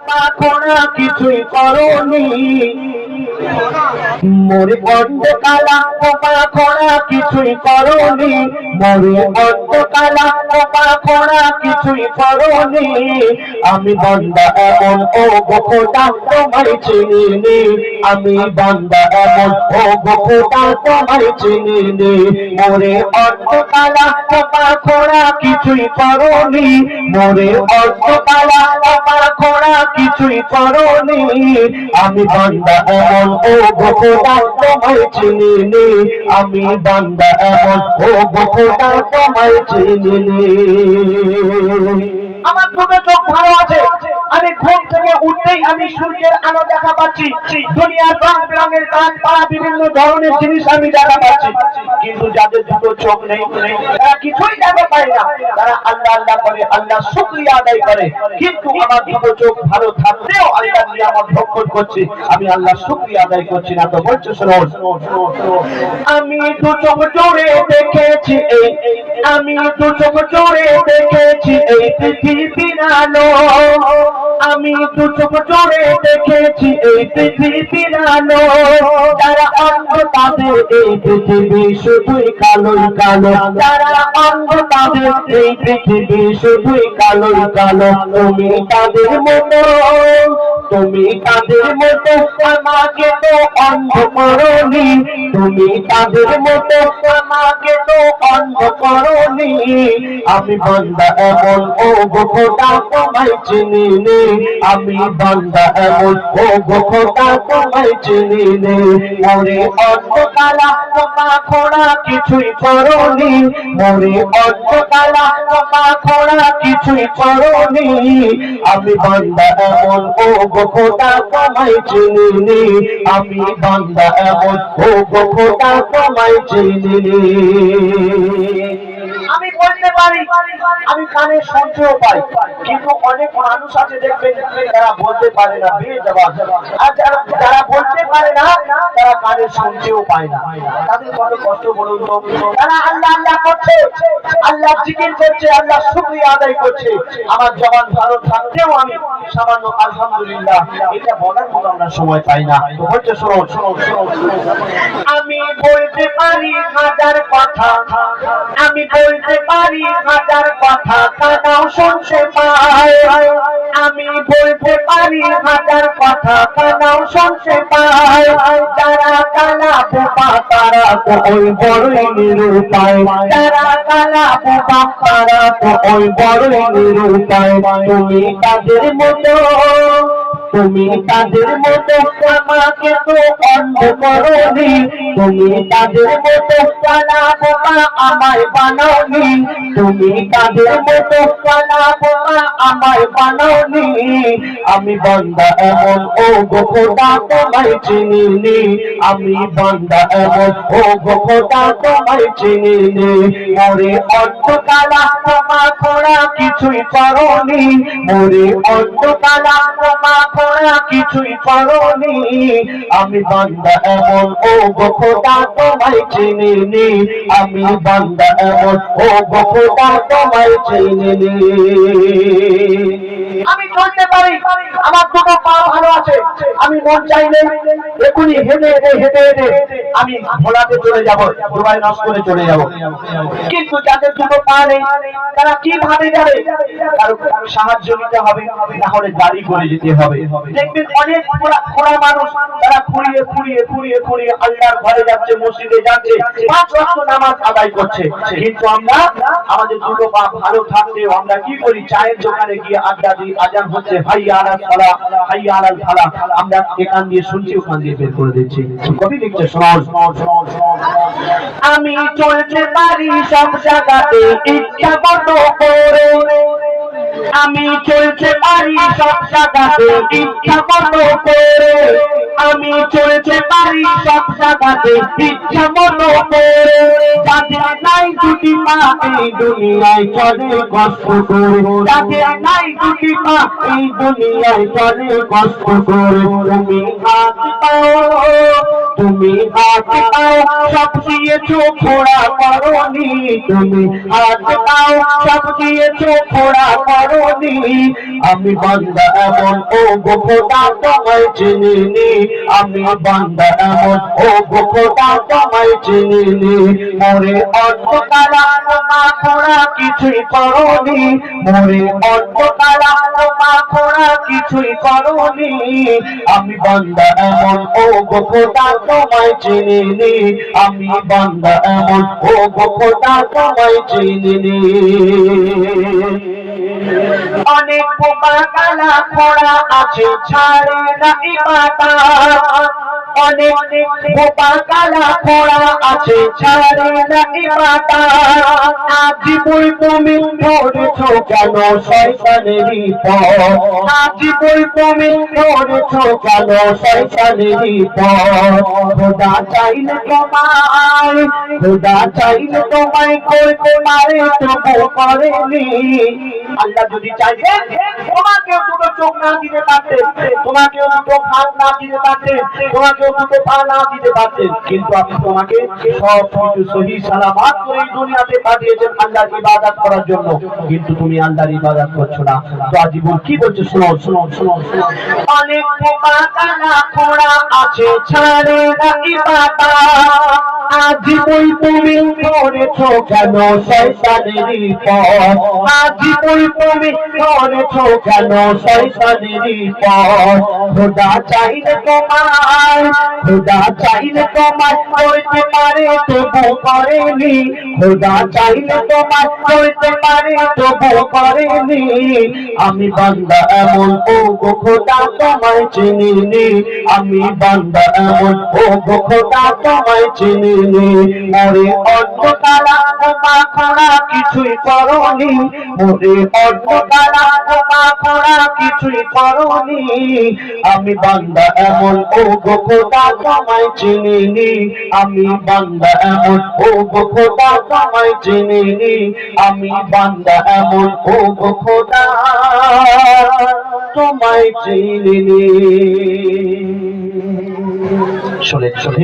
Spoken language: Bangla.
খোড়া কিছুই করনি মোরে বন্ধ কালা কোপা খোড়া কিছুই করনি মোরে বন্ধ কালা কোপা খোড়া কিছুই করনি আমি বান্দা এমন ও গোখোটা তোমায় চিনিনি আমি বান্দা এমন ও গোখোটা তোমায় চিনিনি মোরে বন্ধ কালা কোপা খোড়া কিছুই করনি মোরে বন্ধ কালা কোপা খোড়া কিছুই করনি আমি বান্দা এমন ও গোখোটা তোমায় চিনিনি আমি বান্দা এমন ও গোখোটা তোমায় চিনিনি আমার দুটো চোখ ভালো আছে আমি ঘুম থেকে উঠতেই আমি সূর্যের আলো দেখা পাচ্ছি দুনিয়ার রং বেরঙের গাছপালা বিভিন্ন ধরনের জিনিস আমি দেখা পাচ্ছি কিন্তু যাদের দুটো চোখ নেই তারা কিছুই দেখা পায় না তারা আল্লাহ আল্লাহ করে আল্লাহ শুকরিয়া আদায় করে কিন্তু আমার দুটো চোখ ভালো থাকলেও আল্লাহ নিয়ামত ভক্ষণ করছে আমি আল্লাহ শুকরিয়া আদায় করছি না তো বলছো শোনো আমি দু চোখ জোরে দেখেছি এই আমি দু চোখ জোরে দেখেছি এই পৃথিবীর আলো আমি দু চোখ জোরে দেখেছি এই পৃথিবীর আলো যারা অন্ধ তাদের এই পৃথিবী শুধুই কালোই কালো যারা অন্ধ তাদের এই পৃথিবী শুধুই কালোই কালো তুমি তাদের মতো আমাকে তো অন্ধ করনি তুমি তাদের মতো আমাকে তো অন্ধ করনি আমি বান্দা এমন ও গোখোটা তোমায় চিনিনি আমি বান্দা এমন ও গোখোটা তোমায় চিনিনি মোরে অন্ধ কালা কোপা খোড়া কিছুই করনি মোরে অন্ধ কালা কোপা খোড়া কিছুই করনি আমি বান্দা এমন ও গোখোটা তোমায় চিনিনি আমি বান্দা এমন ও গোখোটা তোমায় চিনিনি আমি বলতে পারি আমি কানে শুনতেও পাই কিন্তু অনেক মানুষ আছে দেখবেন যারা বলতে পারে না বেজবাব আর যারা বলতে পারে না তারা কানে শুনতেও পায় না তাদের কত কষ্ট বলুন তো তারা আল্লাহ আল্লাহ করছে আল্লাহ জিকির করছে আল্লাহ শুকরিয়া আদায় করছে আমার জবান ভালো থাকতেও আমি সামান্য আলহামদুলিল্লাহ এটা বলার মতো আমরা সময় পাই না তো বলছে শোনো আমি বলতে পারি হাজার কথা আমি বলতে পারি হাজার কথা কানাও শুনতে পায় আমি বলতে পারি হাজার কথা কানাও শুনতে পায় যারা কালা বোপা তারা তো ওই বড়ই নিরুপায় যারা কালা বোপা তারা তো ওই বড়ই নিরুপায় তুমি তাদের মতো আমাকে তো অন্ধ করনি তুমি তাদের মতো কালা বোপা আমায় বানাওনি তুমি তাদের মতো কালা বোপা আমায় বানাওনি আমি বান্দা এমন ও গোখোটা তোমায় চিনিনি আমি বান্দা এমন ও গোখোটা তোমায় চিনিনি মোরে অন্ধ কালা কোপা খোড়া কিছুই করনি মোরে অন্ধ কালা কোপা খোড়া কিছুই করনি আমি বান্দা এমন ও গোখোটা তোমায় চিনিনি আমি বান্দা এমন ও গোখোটা তোমায় চিনিনি আমি চলতে পারি আমার দুটো পা ভালো আছে আমি মন চাইলে এখনই হেঁটে হেঁটে আমি ভোলাতে চলে যাব দুবাই নষ্ট করে চলে যাব কিন্তু যাদের দুটো পা নেই তারা কিভাবে যাবে কারো সাহায্য নিতে হবে না হলে গাড়ি করে যেতে হবে দেখবেন অনেক খোড়া মানুষ তারা খুঁড়িয়ে আল্লাহর ঘরে যাচ্ছে মসজিদে যাচ্ছে 5 ওয়াক্ত নামাজ আদায় করছে কিন্তু আমরা আমাদের দুটো পা ভালো থাকলেও আমরা কি করি চায়ের দোকানে গিয়ে আড্ডা দিই আজান হচ্ছে হাইয়া আলাল সালাহ হাইয়া আলাল ফালাহ আমরা এখান দিয়ে শুনছি ওখান দিয়ে বের করে দিচ্ছি কবি লিখছে আমি চলতে পারি সব জায়গাতে ইচ্ছা মতো করে আমি চলতে পারি সব জায়গাতে ইচ্ছা মতো করে আমি চলতে পারি সব জায়গাতে ইচ্ছা মতো করে যাদের নাই দুটি পা এই দুনিয়ায় চলে কষ্ট করে যাদের নাই দুটি পা এই দুনিয়ায় চলে কষ্ট করে তুমি হাত পাও তুমি হাত পাও সব দিয়েছো খোড়া করনি, তুমি হাত পাও সব দিয়েছো খোড়া করনি। আমি বান্দা এমন ও গো খোদা তোমায় চিনিনি, আমি বান্দা এমন ও গো খোদা তোমায় চিনিনি। মোরে অন্ধকারা তোমা খোড়া কিছুই করনি, মোরে অন্ধকারা তোমা খোড়া কিছুই করনি। আমি বান্দা এমন ও গো খোদা তোমায় চিনিনি, আমি বান্দা এমন ও গো খোদা তোমায় চিনিনি। অনেক পোকা কালা খোড়া আছে ছাড়ে না ইবাদত, অনেক পোকা কালা খোড়া আছে ছাড়ে না ইবাদত। আজ বই তুমি ধরেছো কেন শয়তানেরই পথ, আজ বই তুমি ধরেছো কেন শয়তানেরই পথ। খোদা চাইলে তোমায়, খোদা চাইলে তোমায় করতে পারে তবু করেনি। আল্লাহ যদি চাইতেন তোমাকেও দুটো চোখ না দিতে পারতেন, তোমাকেও দুটো হাত না দিতে পারতেন, তোমাকেও দুটো পা না দিতে পারতেন, কিন্তু আপনি তোমাকে সব কিছু সহি সালামত করে দুনিয়াতে পাঠিয়েছেন আল্লাহর ইবাদত করার জন্য, কিন্তু তুমি আল্লাহর ইবাদত করছো না। তো আজীবন কি বলছে শোনো শোনো শোনো শোনো। অনেক পোকা কালা খোড়া আছে ছাড়ে না ইবাদত, আজ বই তুমি ধরেছো কেন শয়তানেরই পথ, আজ বই তুমি ধরেছো কেন শয়তানেরই পথ। খোদা চাইলে তোমায়, খোদা চাইলে তোমায় করতে পারে তবু করেনি, খোদা চাইলে তোমায় করতে পারে তবু করেনি। আমি বান্দা এমন ও গো খোদা তোমায় চিনিনি, আমি বান্দা এমন ও গো খোদা তোমায় চিনিনি। মোরে অন্ধকারা তোমা খোড়া কিছুই করনি, মোরে অন্ধকারা তোমা খোড়া কিছুই করনি। আমি বান্দা এমন ও গো খোদা তোমায় চিনিনি, আমি বান্দা এমন ও গো খোদা তোমায় চিনিনি, আমি বান্দা এমন ও গো খোদা তোমায় চিনিনি। শোনে শোনে